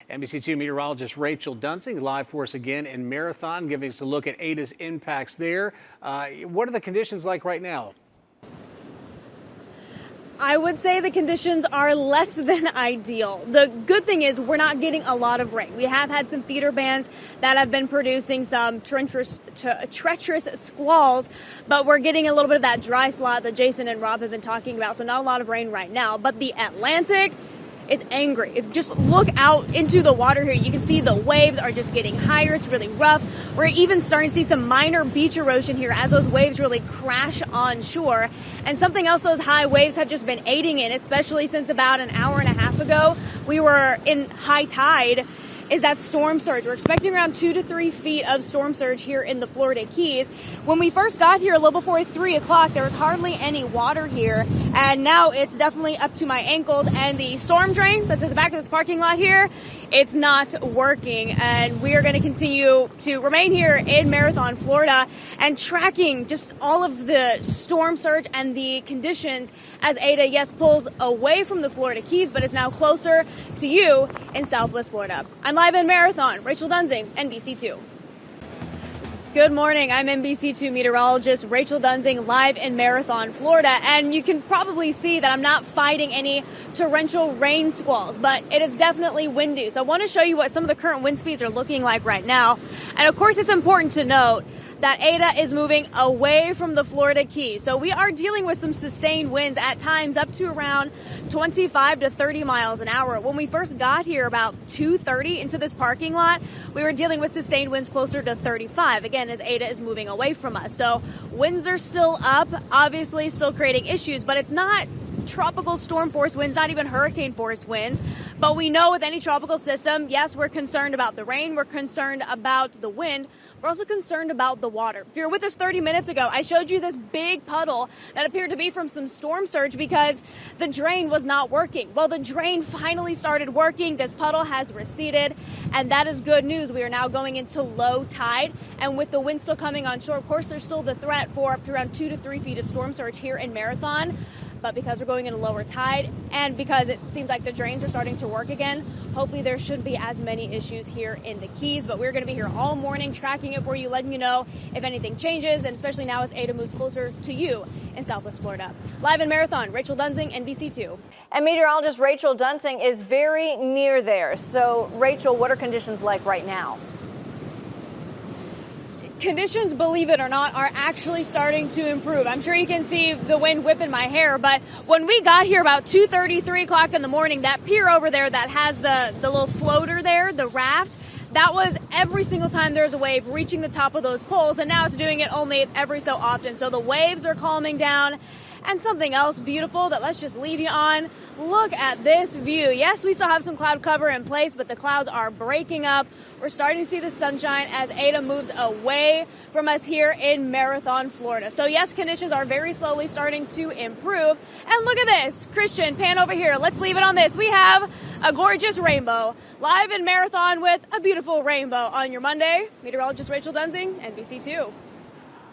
NBC2 meteorologist Rachel Duensing live for us again in Marathon, giving us a look at Eta's impacts there. What are the conditions like right now? I would say the conditions are less than ideal. The good thing is we're not getting a lot of rain. We have had some feeder bands that have been producing some treacherous squalls, but we're getting a little bit of that dry slot that Jason and Rob have been talking about, so not a lot of rain right now. But the Atlantic, it's angry. If just look out into the water here, you can see the waves are just getting higher. It's really rough. We're even starting to see some minor beach erosion here as those waves really crash on shore. And something else those high waves have just been aiding in, especially since about an hour and a half ago, we were in high tide, is that storm surge. We're expecting around 2 to 3 feet of storm surge here in the Florida Keys. When we first got here a little before 3 o'clock, there was hardly any water here, and now it's definitely up to my ankles, and the storm drain that's at the back of this parking lot here, it's not working, and we are going to continue to remain here in Marathon, Florida, and tracking just all of the storm surge and the conditions as Eta, yes, pulls away from the Florida Keys, but is now closer to you in Southwest Florida. I'm live in Marathon, Rachel Duensing, NBC2. Good morning, I'm NBC2 meteorologist Rachel Duensing, live in Marathon, Florida, and you can probably see that I'm not fighting any torrential rain squalls, but it is definitely windy. So I want to show you what some of the current wind speeds are looking like right now. And of course, it's important to note that Eta is moving away from the Florida Keys. So we are dealing with some sustained winds at times up to around 25 to 30 miles an hour. When we first got here about 2:30 into this parking lot, we were dealing with sustained winds closer to 35, again, as Eta is moving away from us. So winds are still up, obviously still creating issues, but it's not tropical storm force winds, not even hurricane force winds. But we know with any tropical system, yes, we're concerned about the rain, we're concerned about the wind, we're also concerned about the water. If you were with us 30 minutes ago, I showed you this big puddle that appeared to be from some storm surge because the drain was not working. Well, the drain finally started working. This puddle has receded, and that is good news. We are now going into low tide, and with the wind still coming on shore, of course, there's still the threat for up to around 2 to 3 feet of storm surge here in Marathon. But because we're going into lower tide and because it seems like the drains are starting to work again, hopefully there shouldn't be as many issues here in the Keys. But we're going to be here all morning tracking it for you, letting you know if anything changes, and especially now as Eta moves closer to you in Southwest Florida. Live in Marathon, Rachel Duensing, NBC2. And meteorologist Rachel Duensing is very near there. So, Rachel, what are conditions like right now? Conditions, believe it or not, are actually starting to improve. I'm sure you can see the wind whipping my hair, but when we got here about 2:30, 3 o'clock in the morning, that pier over there that has the little floater there, the raft, that was every single time there's a wave reaching the top of those poles, and now it's doing it only every so often. So the waves are calming down. And something else beautiful that let's just leave you on. Look at this view. Yes, we still have some cloud cover in place, but the clouds are breaking up. We're starting to see the sunshine as Eta moves away from us here in Marathon, Florida. So yes, conditions are very slowly starting to improve. And look at this. Christian, pan over here. Let's leave it on this. We have a gorgeous rainbow. Live in Marathon with a beautiful rainbow on your Monday. Meteorologist Rachel Duensing, NBC2.